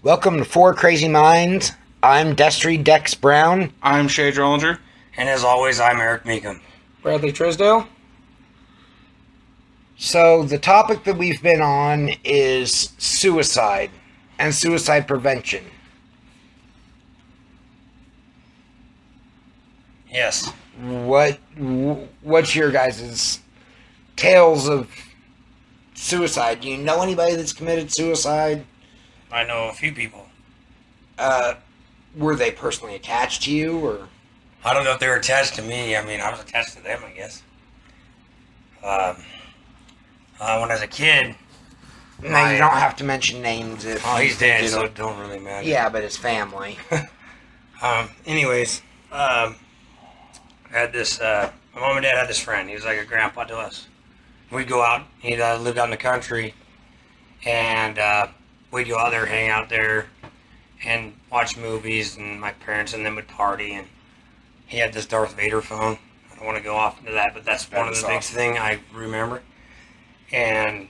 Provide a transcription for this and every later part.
Welcome to Four Crazy Minds. I'm Dex Brown. I'm Shea Drollinger. And as always, I'm Eric Meekum. Bradley Trisdale. So the topic that we've been on is suicide and suicide prevention. Yes. What's your guys' tales of suicide? Do you know anybody that's committed suicide? I know a few people. Were they personally attached to you, or? I don't know if they were attached to me. I mean, I was attached to them, I guess. When I was a kid... No, you don't have to mention names if... Oh, he's dead, so it don't really matter. Yeah, but his family. Anyways, I had this... my mom and dad had this friend. He was like a grandpa to us. We'd go out. He lived out in the country. And we'd go out there, hang out there, and watch movies, and my parents and them would party, and he had this Darth Vader phone. I don't want to go off into that, but that's one of the big things I remember. And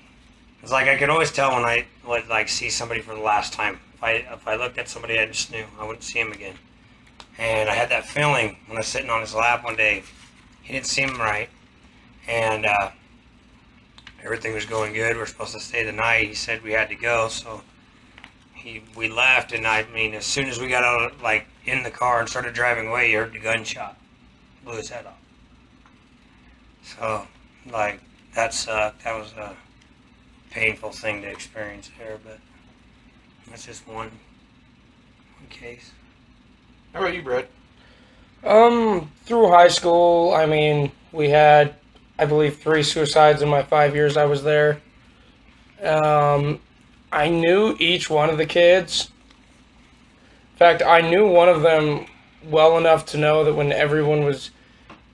it's like I could always tell when I would like see somebody for the last time. If I looked at somebody, I just knew I wouldn't see him again. And I had that feeling when I was sitting on his lap one day. He didn't seem right, and everything was going good. We were supposed to stay the night. He said we had to go, so we left. And I mean, as soon as we got out, like in the car and started driving away, you heard the gunshot, blew his head off. So, like that was a painful thing to experience there, but that's just one case. How about you, Brett? Through high school, I mean, we had, I believe, 3 suicides in my 5 years I was there. I knew each one of the kids. In fact, I knew one of them well enough to know that when everyone was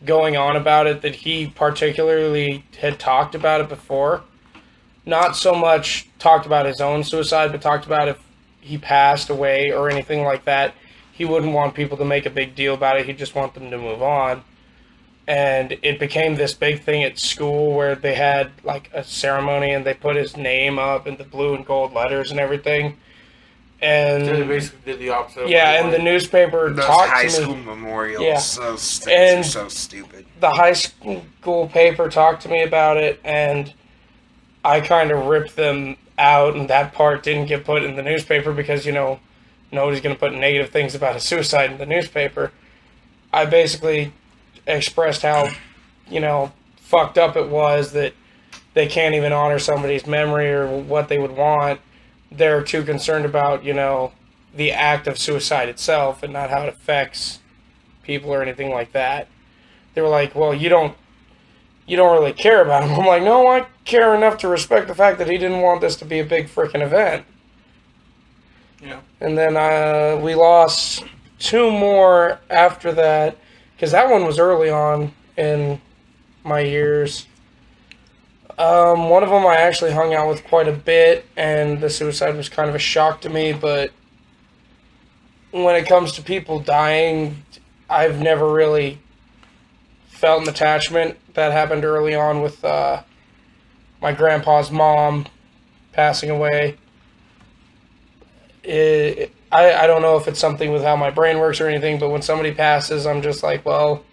going on about it, that he particularly had talked about it before. Not so much talked about his own suicide, but talked about if he passed away or anything like that. He wouldn't want people to make a big deal about it. He'd just want them to move on. And it became this big thing at school where they had like a ceremony and they put his name up in the blue and gold letters and everything. And So they basically did the opposite. yeah, and the newspaper Those talked high to school me. memorials, Yeah. they're And so stupid. The high school paper talked to me about it, and I kind of ripped them out, and that part didn't get put in the newspaper because, you know, nobody's going to put negative things about a suicide in the newspaper. I basically expressed how, you know, fucked up it was that they can't even honor somebody's memory or what they would want. They're too concerned about, you know, the act of suicide itself and not how it affects people or anything like that. They were like, well, you don't really care about him. I'm like, no, I care enough to respect the fact that he didn't want this to be a big freaking event. Yeah. And then we lost 2 more after that, because that one was early on in my years. One of them I actually hung out with quite a bit, and the suicide was kind of a shock to me, but when it comes to people dying, I've never really felt an attachment. That happened early on with my grandpa's mom passing away. I don't know if it's something with how my brain works or anything, but when somebody passes, I'm just like, well,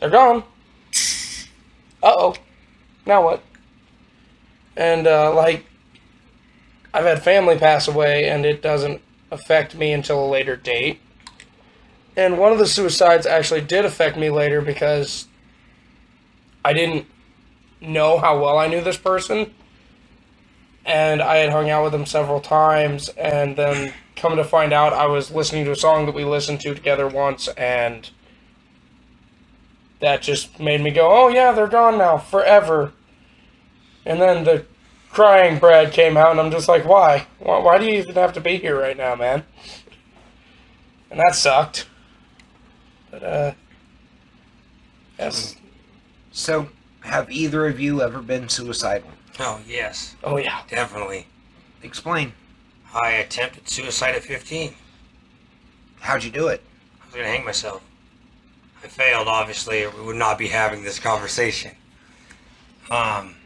they're gone. Uh-oh. Now what? And, like, I've had family pass away, and it doesn't affect me until a later date. And one of the suicides actually did affect me later because I didn't know how well I knew this person. And I had hung out with him several times, and then come to find out I was listening to a song that we listened to together once, and that just made me go, oh yeah, they're gone now, forever. And then the crying Brad came out, and I'm just like, why? Why do you even have to be here right now, man? And that sucked. But, yes. So, have either of you ever been suicidal? Oh, yes. Oh, yeah. Definitely. Explain. I attempted suicide at 15. How'd you do it? I was going to hang myself. I failed, obviously, or we would not be having this conversation.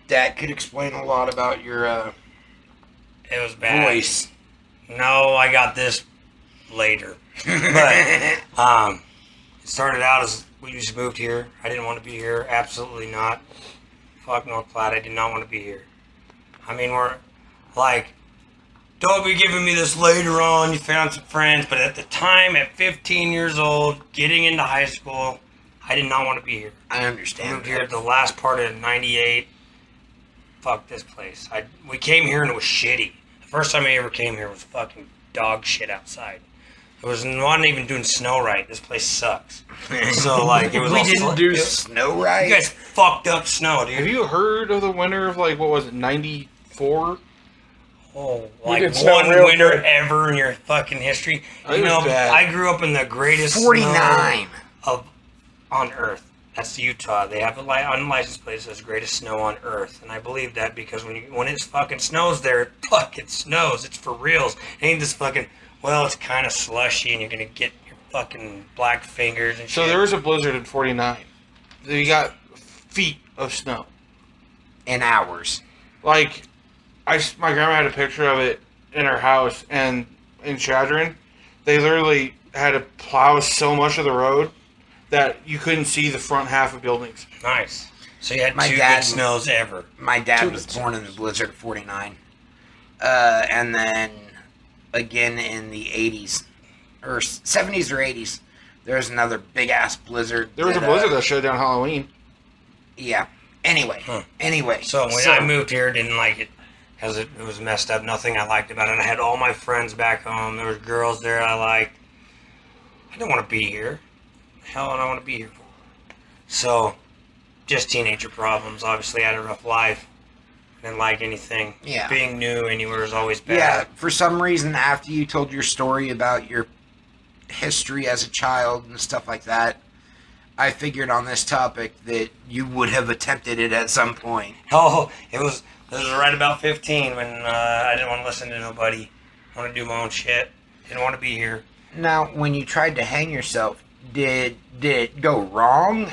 That could explain a lot about your It was bad. voice. No, I got this later. But it started out as we just moved here. I didn't want to be here. Absolutely not. Fuck North Platte. I did not want to be here. I mean, we're like, don't be giving me this later on. You found some friends. But at the time, at 15 years old, getting into high school, I did not want to be here. I I understand. moved here the last part of '98. Fuck this place. We came here and it was shitty. The first time I ever came here was fucking dog shit outside. It was not even doing snow right. This place sucks. So like it was. We all didn't do snow right. You guys fucked up snow, Have dude. you heard of the winter of like what was it, '94? Oh, We like did snow one real winter good. ever in your fucking history. It You was know, bad. I grew up in the greatest 49. snow on Earth. That's Utah. They have a unlicensed place that's greatest snow on Earth, and I believe that because when it fucking snows there, it fucking snows. It's for reals. It ain't this fucking. Well, it's kind of slushy, and you're gonna get your fucking black fingers and shit. So there was a blizzard in '49. You got feet of snow. In hours. Like, my grandma had a picture of it in her house, and in Chadron, they literally had to plow so much of the road that you couldn't see the front half of buildings. Nice. So you had My two dad- good snows ever. My dad Two was weeks. born in the blizzard of '49, and then again in the '80s or '70s or '80s. There was another big ass blizzard. There was a blizzard that shut down Halloween. Yeah. Anyway. Huh. Anyway. So when I moved here, didn't like it because it was messed up. Nothing I liked about it. I had all my friends back home. There was girls there I liked. I didn't want to be here. Hell, I don't want to be here for. So, just teenager problems. Obviously, I had a rough life. Didn't like anything. Yeah. Being new anywhere is always bad. Yeah, for some reason, after you told your story about your history as a child and stuff like that, I figured on this topic that you would have attempted it at some point. Oh, this was right about 15 when I didn't want to listen to nobody. I want to do my own shit. Didn't want to be here. Now, when you tried to hang yourself, did it go wrong,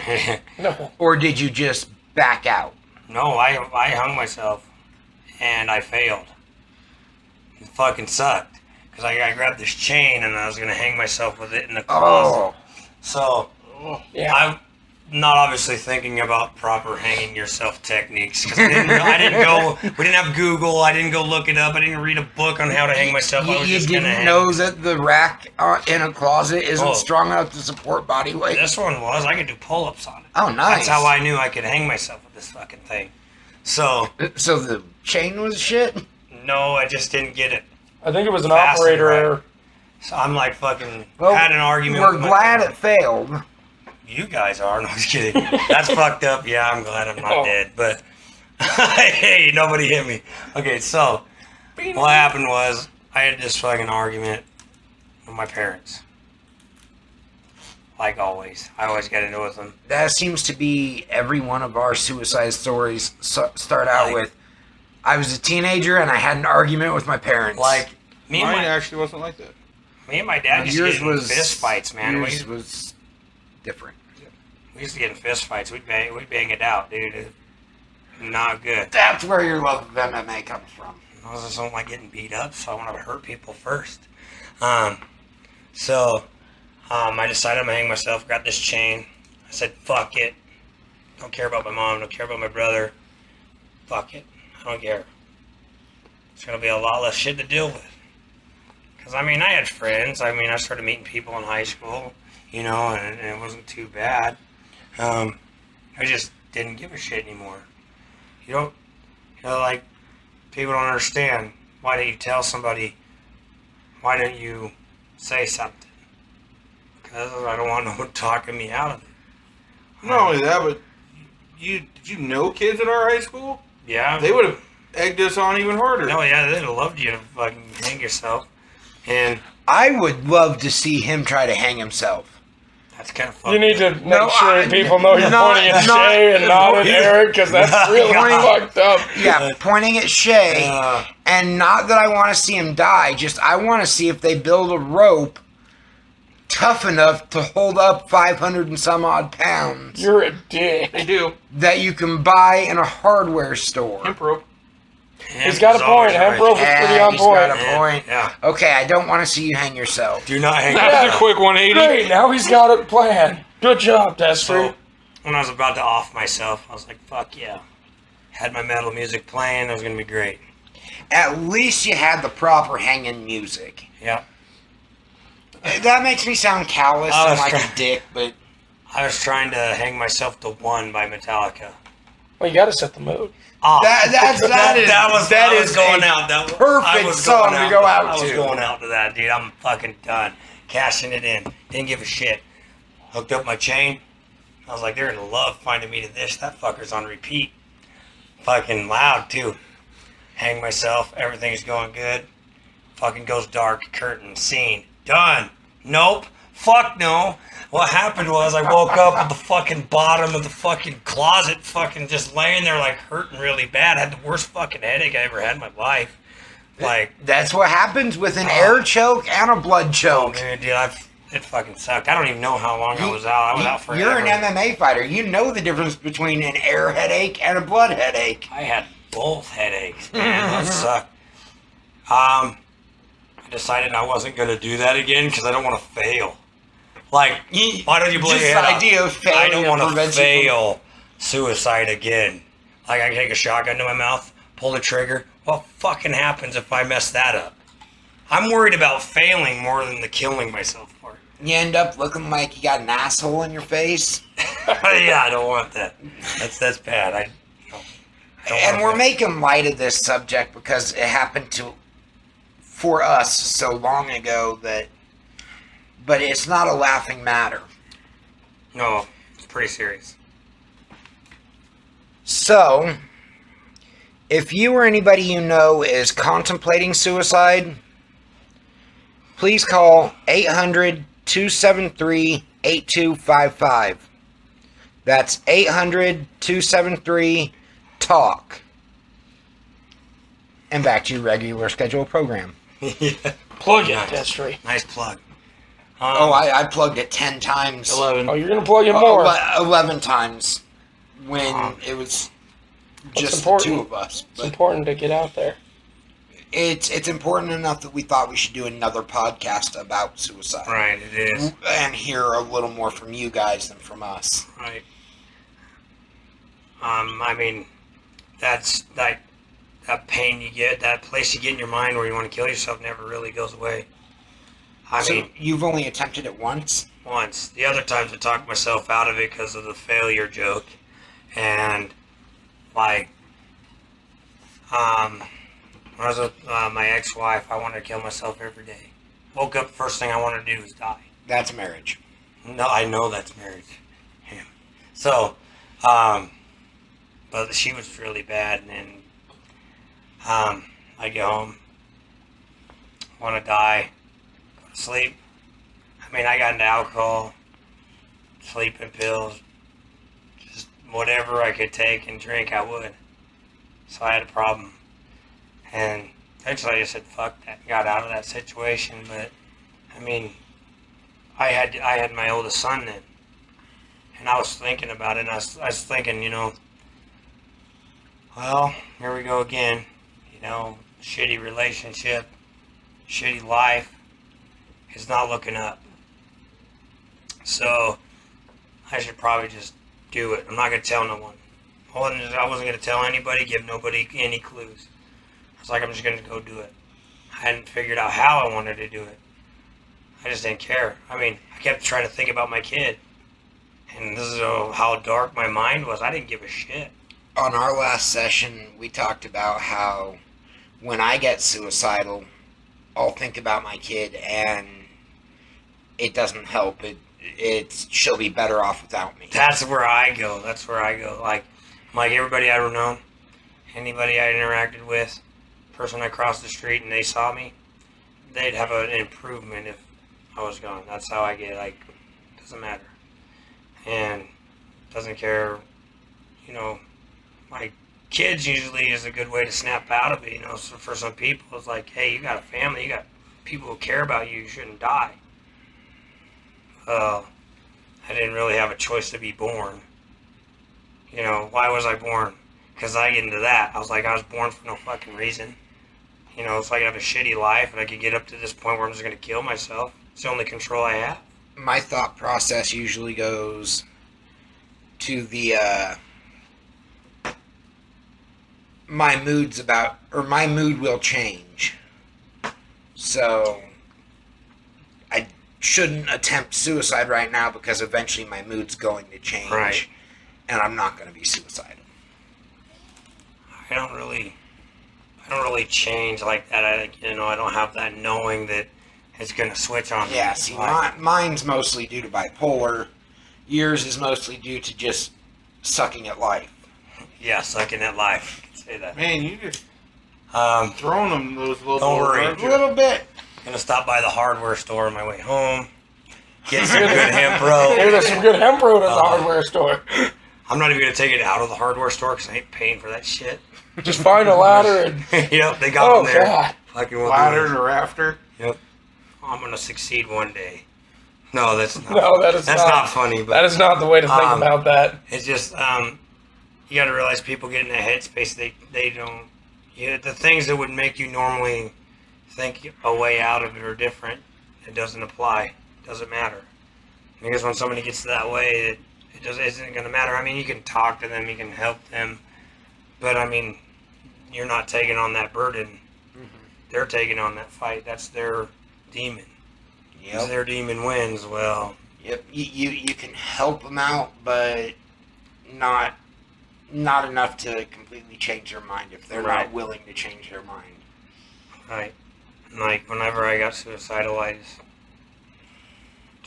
No. or did you just back out? No, I hung myself, and I failed. It fucking sucked, because I grabbed this chain, and I was going to hang myself with it in the closet. Oh, So, Yeah. I'm not obviously thinking about proper hanging yourself techniques, because I didn't go, we didn't have Google, I didn't go look it up, I didn't read a book on how to hang myself, I you, was you just going to didn't hang. know that the rack in a closet isn't Oh. strong enough to support body weight? This one was, I could do pull-ups on it. Oh, nice. That's how I knew I could hang myself with this fucking thing. So, So the chain was shit? no, I just didn't get it. I think it was an Fast and operator right. error. So I'm like fucking Well, had an argument We're with my glad parents. it failed. You guys are. No, I'm just kidding. That's fucked up. Yeah, I'm glad I'm not Oh. dead. But, hey, nobody hit me. Okay, so, what happened was, I had this fucking argument with my parents. Like always. I always get into it with them. That seems to be every one of our suicide stories start out Like- with, I was a teenager and I had an argument with my parents. Like, me and Mine my, actually wasn't like that. me and my dad used to yours get in was fist fights, man. Yours was different. We used to get in fist fights. We'd bang it out, dude. Not good. That's where your love of MMA comes from. I just don't like getting beat up, so I want to hurt people first. I decided I'm gonna hang myself, got this chain. I said, fuck it. Don't care about my mom, don't care about my brother. Fuck it. I don't care. It's gonna be a lot less shit to deal with. Because, I mean, I had friends. I mean, I started meeting people in high school, you know, and it wasn't too bad. I just didn't give a shit anymore. Like, people don't understand. Why don't you tell somebody? Why don't you say something? Because I don't want no one talking me out of it. Not only that, but did you know kids at our high school? Yeah. They would have egged us on even harder. No, yeah, they'd have loved you to fucking hang yourself. And I would love to see him try to hang himself. that's kind of fucked You need to up. make sure people know you're not- pointing at not- Shay and not at Eric, because that's really fucked up. Yeah, pointing at Shay, and not that I want to see him die, just I want to see if they build a rope tough enough to hold up 500 and some odd pounds You're a dick. They do. that you can buy in a hardware store. Hemp rope. He's got a point. Hemp rope is pretty on He's point. got a point. Yeah. Okay, I don't want to see you hang yourself. Do not hang That's a quick 180. Great, now he's got a plan. Good job, So, Destry. when I was about to off myself, I was like, fuck yeah. Had my metal music playing, that was going to be great. At least you had the proper hanging music. Yeah. That makes me sound callous I and was like trying- a dick, but I was trying to hang myself to One by Metallica. Well, you got to set the mood. Oh, that is going a out. perfect song to go out I was to. going out to that, dude. I'm fucking done. Cashing it in. Didn't give a shit. Hooked up my chain. I was like, they're gonna love finding me to this. That fucker's on repeat. Fucking loud, too. Hang myself. Everything's going good. Fucking goes dark. Curtain. Scene. Done. Nope. Fuck no. What happened was I woke up at the fucking bottom of the fucking closet, fucking just laying there like hurting really bad. Had the worst fucking headache I ever had in my life. Like, that's what happens with an air choke and a blood oh choke. man, dude, it fucking sucked. I don't even know how long I was out. I was out forever. You're an MMA fighter. You know the difference between an air headache and a blood headache. I had both headaches, man. That sucked. I decided I wasn't gonna do that again because I don't want to fail. Like, why don't you believe Just the idea of failing I don't want to prevents you fail suicide again. Like, I can take a shotgun to my mouth, pull the trigger. What fucking happens if I mess that up? I'm worried about failing more than the killing myself part. You end up looking like you got an asshole in your face. Yeah, I don't want that. That's bad. I don't And want we're that. making light of this subject because it happened for us so long ago but it's not a laughing matter. No, it's pretty serious. So, if you or anybody you know is contemplating suicide, please call 800-273-8255. That's 800-273-TALK. And back to your regular scheduled program. Yeah. Plug it, Nice. Destry. Nice plug. Oh, I plugged it 10 times. 11. Oh, you're going to plug it more. 11 times when it was just the important. two of us. It's But important to get out there. it's important enough that we thought we should do another podcast about suicide. Right, it is. And hear a little more from you guys than from us. Right. I mean, that's like that pain you get, that place you get in your mind where you want to kill yourself never really goes away. I So mean, you've only attempted it once? once. The other times I talked myself out of it because of the failure joke. And, like, when I was with my ex-wife, I wanted to kill myself every day. Woke up, first thing I wanted to do was die. That's marriage. No, I know that's marriage. Yeah. So, but she was really bad, and then, I get home, want to die, go to sleep. I mean, I got into alcohol, sleeping pills, just whatever I could take and drink, I would. So I had a problem. And eventually I just said, fuck that, got out of that situation. But, I mean, I had my oldest son then. And I was thinking about it, and I was thinking, you know, well, here we go again. You know, shitty relationship, shitty life. It's not looking up. So, I should probably just do it. I'm not going to tell no one. I wasn't going to tell anybody, give nobody any clues. I was like, I'm just going to go do it. I hadn't figured out how I wanted to do it. I just didn't care. I mean, I kept trying to think about my kid. And this is how dark my mind was. I didn't give a shit. On our last session, we talked about how when I get suicidal, I'll think about my kid and it doesn't help. She'll be better off without me. That's where I go. Like everybody I ever known, anybody I interacted with, person I crossed the street and they saw me, they'd have an improvement if I was gone. That's how I get. Like, doesn't matter. And doesn't care, you know, my kids usually is a good way to snap out of it, you know. So for some people, it's like, hey, you got a family, you got people who care about you, you shouldn't die. Well, I didn't really have a choice to be born. You know, why was I born? Because I get into that. I was like, I was born for no fucking reason. You know, so I could have a shitty life and I could get up to this point where I'm just going to kill myself. It's the only control I have. My thought process usually goes to the, my mood will change. So, I shouldn't attempt suicide right now because eventually my mood's going to change. Right. And I'm not going to be suicidal. I don't really change like that. I don't have that knowing that it's going to switch on me. Yeah, see, Like, mine's mostly due to bipolar. Yours is mostly due to just sucking at life. yeah, sucking at life. I can say that. Man, you just Um, throwing them those little. Don't worry. aren't A you? little bit. gonna stop by the hardware store on my way home. Get some good hemp rope. Hey, there's some good hemp road at the hardware store. I'm not even gonna take it out of the hardware store because I ain't paying for that shit. Just find a ladder and Yep, they got oh them there. god. Fucking will do Ladder this. and a rafter. Yep. I'm gonna succeed one day. No, that's not. No, that is that's not. not funny. But That is not the way to think about that. it's just you got to realize people get in a headspace they don't. The things that would make you normally think a way out of it are different. It doesn't apply. It doesn't matter. Because when somebody gets that way, it just isn't going to matter. I mean, you can talk to them, you can help them, but I mean, you're not taking on that burden. They're taking on that fight. That's their demon. If Yep. their demon wins, well, Yep. You can help them out, but not enough to completely change their mind if they're Right. not willing to change their mind. right. Like whenever I got suicidal, it's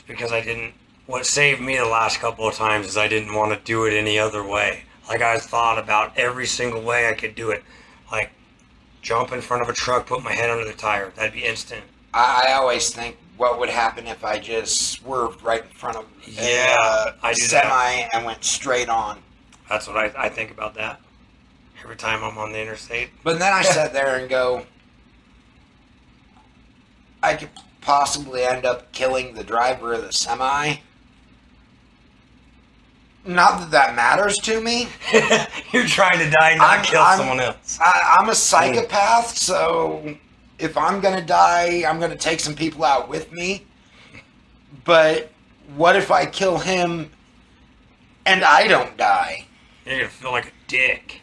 because I didn't. What saved me the last couple of times is I didn't want to do it any other way. Like I thought about every single way I could do it. Like jump in front of a truck, put my head under the tire. That'd be instant. I always think, what would happen if I just swerved right in front of Yeah, I a do semi and went straight on? That's what I think about that. Every time I'm on the interstate. But then I sat there and go, I could possibly end up killing the driver of the semi. Not that that matters to me. You're trying to die, not kill someone else. I'm a psychopath, so if I'm going to die, I'm going to take some people out with me. But what if I kill him and I don't die? You're gonna feel like a dick.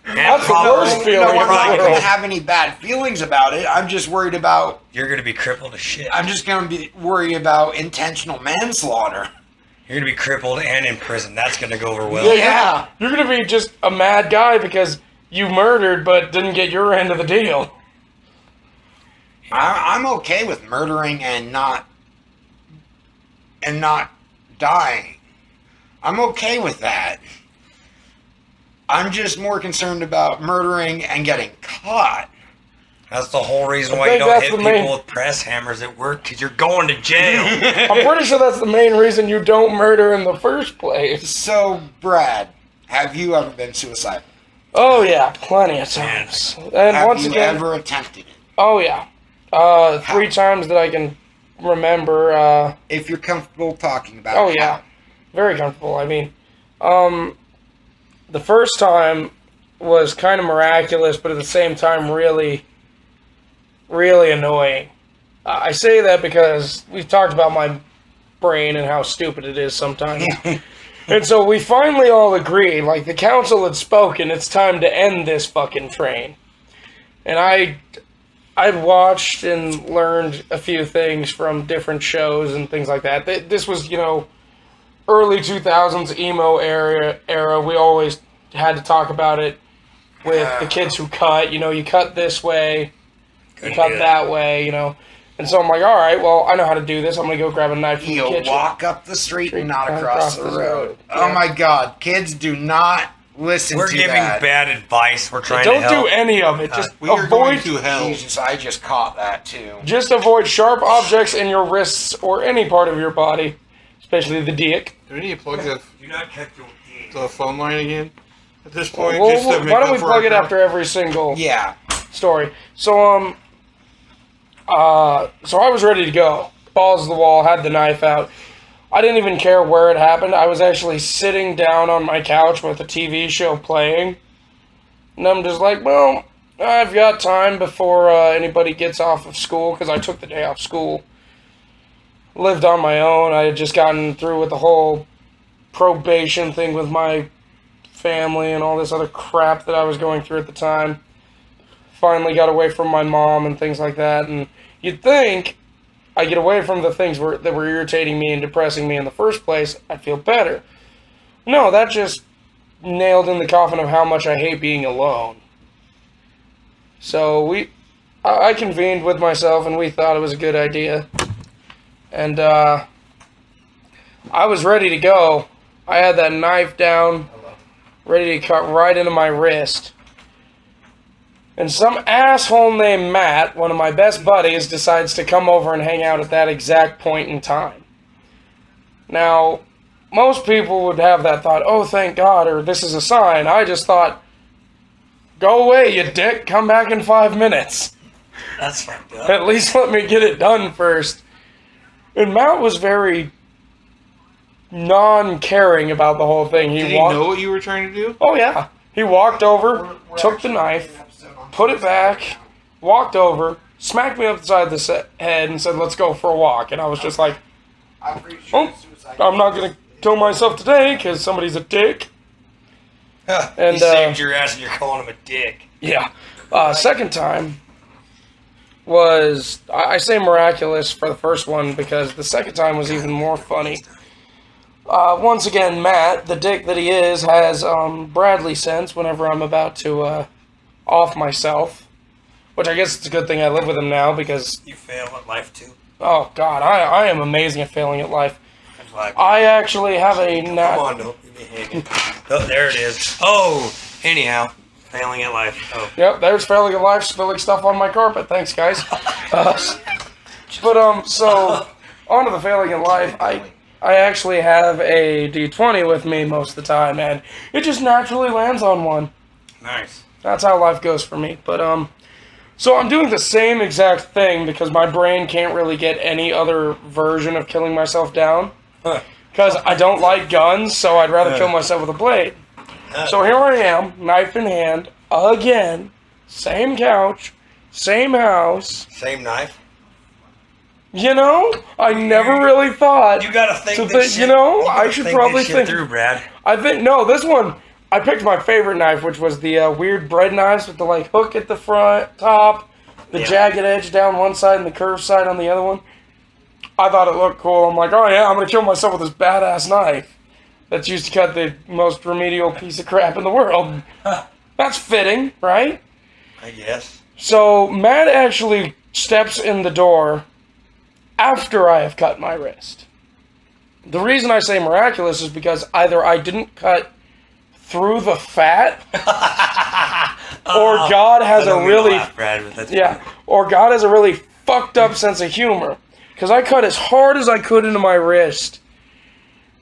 That's the worst feeling No, in I'm the not going world. to have any bad feelings about it. I'm just worried about... You're gonna be crippled as shit. I'm just going to be worried about intentional manslaughter. You're gonna be crippled and in prison. That's gonna go over well. Yeah. You're gonna be just a mad guy because you murdered but didn't get your end of the deal. I'm okay with murdering and not dying. I'm okay with that. I'm just more concerned about murdering and getting caught. That's the whole reason I why you think don't that's hit the people main- with press hammers at work, because you're going to jail. I'm pretty sure that's the main reason you don't murder in the first place. So, Brad, have you ever been suicidal? Oh yeah, plenty of times. And Have once you again, ever attempted it? oh yeah, 3 times that I can remember. If you're comfortable talking about Oh it. yeah, very comfortable. I mean, the first time was kind of miraculous, but at the same time, really, really annoying. I say that because we've talked about my brain and how stupid it is sometimes. And so we finally all agreed, like the council had spoken, it's time to end this fucking train. And I'd watched and learned a few things from different shows and things like that. This was, early 2000s emo era. We always had to talk about it with the kids who cut. You cut this way, you cut that way, And so I'm like, all right, well, I know how to do this. I'm going to go grab a knife from the You'll kitchen. walk up the street and not across the road. Yeah. Oh my God. Kids, do not listen We're to giving that. bad advice. We're trying to Don't help. do any of it. Just We are going avoid to hell. Jesus, I just caught that too. Just avoid sharp objects in your wrists or any part of your body, especially the dick. Do we need to plug Do not cut your dick. the phone line again? At this point, Well, just to make why don't up we for plug our it after every single Yeah. story? So so I was ready to go. Balls to the wall, had the knife out. I didn't even care where it happened. I was actually sitting down on my couch with a TV show playing, And I'm just like, well, I've got time before anybody gets off of school, because I took the day off school. Lived on my own. I had just gotten through with the whole probation thing with my family and all this other crap that I was going through at the time. Finally got away from my mom and things like that. And you'd think I get away from the things that were irritating me and depressing me in the first place, I'd feel better. No, that just nailed in the coffin of how much I hate being alone. So I convened with myself and we thought it was a good idea. And I was ready to go. I had that knife down, ready to cut right into my wrist. And some asshole named Matt, one of my best buddies, decides to come over and hang out at that exact point in time. Now, most people would have that thought, oh, thank God, or this is a sign. I just thought, go away, you dick, come back in 5 minutes. That's fucked up. At least let me get it done first. And Matt was very non-caring about the whole thing. Did he know what you were trying to do? Oh, yeah. He walked over, took the knife, put it back, walked over, smacked me up the side of the head, and said, let's go for a walk. And I was just like, oh, I'm not going to kill myself today because somebody's a dick. And he saved your ass and you're calling him a dick. Yeah. Second time was, I say miraculous for the first one because the second time was even more funny. Once again, Matt, the dick that he is, has Bradley sense whenever I'm about to off myself. Which I guess it's a good thing I live with him now because... You fail at life too. Oh, God, I am amazing at failing at life. I actually have a... Come on, don't be hanging. Oh, there it is. Oh, anyhow, failing at life. Oh. Yep, there's failing at life, spilling stuff on my carpet. Thanks, guys. So, on to the failing at life, I actually have a D20 with me most of the time, and it just naturally lands on one. Nice. That's how life goes for me. But, so I'm doing the same exact thing because my brain can't really get any other version of killing myself down. Because I don't like guns, so I'd rather kill myself with a blade. So here I am, knife in hand, again, same couch, same house. Same knife? You know, I never really thought. You gotta think this shit. You know, I should probably think through, Brad. I think, no, this one, I picked my favorite knife, which was the weird bread knives with the, like, hook at the front, top, the jagged edge down one side and the curved side on the other one. I thought it looked cool. I'm like, oh yeah, I'm going to kill myself with this badass knife that's used to cut the most remedial piece of crap in the world. That's fitting, right? I guess. So Matt actually steps in the door after I have cut my wrist. The reason I say miraculous is because either I didn't cut through the fat, or God has a really... or God has a really fucked up sense of humor. Because I cut as hard as I could into my wrist.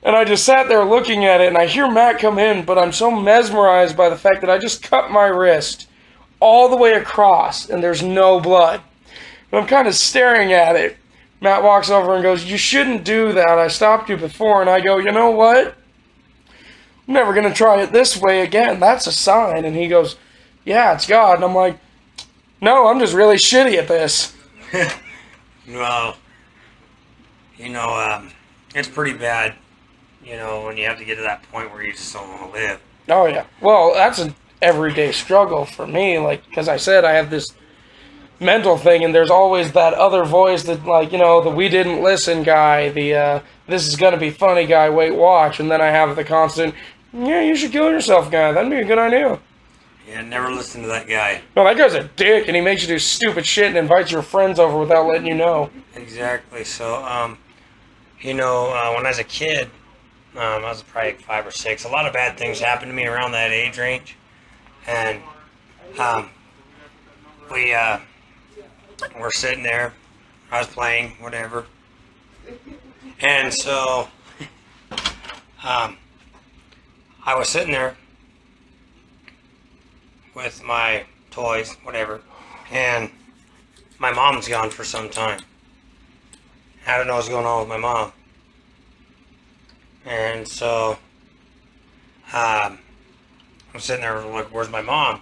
And I just sat there looking at it, and I hear Matt come in, but I'm so mesmerized by the fact that I just cut my wrist all the way across, and there's no blood. And I'm kind of staring at it. Matt walks over and goes, you shouldn't do that. I stopped you before. And I go, you know what? I'm never going to try it this way again. That's a sign. And he goes, yeah, it's God. And I'm like, no, I'm just really shitty at this. Well... You know, it's pretty bad, you know, when you have to get to that point where you just don't want to live. Oh, yeah. Well, that's an everyday struggle for me. Like, because I said I have this mental thing, and there's always that other voice that, like, you know, the we didn't listen guy, the this is going to be funny guy, wait, watch. And then I have the constant, yeah, you should kill yourself guy. That'd be a good idea. Yeah, never listen to that guy. No, that guy's a dick, and he makes you do stupid shit and invites your friends over without letting you know. Exactly. So, you know, when I was a kid, I was probably 5 or 6. A lot of bad things happened to me around that age range, and we were sitting there. I was playing, whatever, and so I was sitting there with my toys, whatever, and my mom's gone for some time. I don't know what's going on with my mom. And so, I'm sitting there like, where's my mom?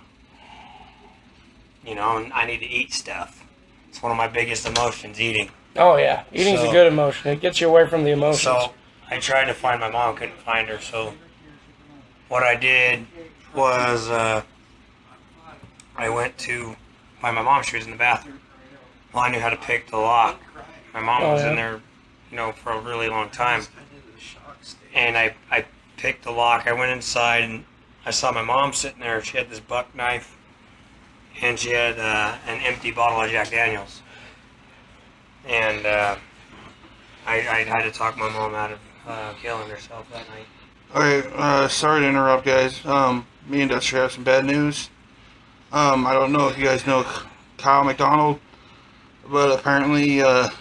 you know, and I need to eat stuff. It's one of my biggest emotions, eating. Oh yeah, eating's a So- good emotion. It gets you away from the emotions. So I tried to find my mom, couldn't find her. So what I did was I went to find my mom. She was in the bathroom. Well, I knew how to pick the lock. My mom Oh, was yeah? in there, you know, for a really long time. And I picked the lock. I went inside and I saw my mom sitting there. She had this buck knife and she had an empty bottle of Jack Daniels. And I had to talk my mom out of killing herself that night. Okay, sorry to interrupt, guys. Me and Dexter have some bad news. I don't know if you guys know Kyle McDonald, but apparently, A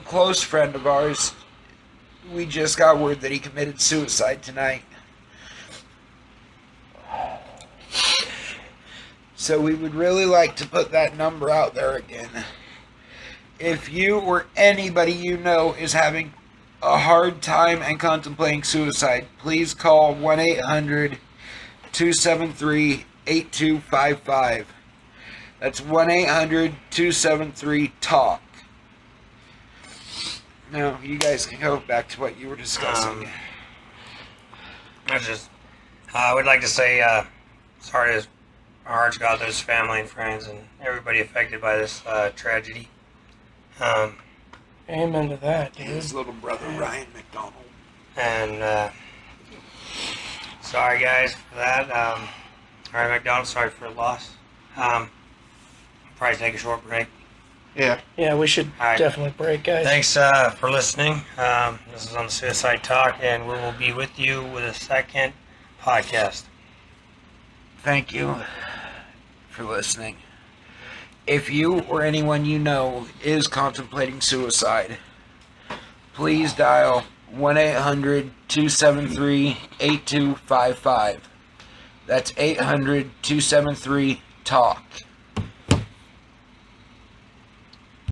close friend of ours, we just got word that he committed suicide tonight. So we would really like to put that number out there again. If you or anybody you know is having a hard time and contemplating suicide, please call 1-800-273-8255. That's 1-800-273-TALK. Now, you guys can go back to what you were discussing. I would like to say sorry to our hearts go out to his family and friends and everybody affected by this tragedy. Amen to that, dude. His little brother, Ryan McDonald. And sorry guys for that. All right, McDonald, sorry for the loss. Probably take a short break. yeah. Yeah, we should All right. definitely break, guys. Thanks for listening. This is on the Suicide Talk, and we will be with you with a second podcast. Thank you for listening. If you or anyone you know is contemplating suicide, please dial 1-800-273-8255. That's 800-273-TALK.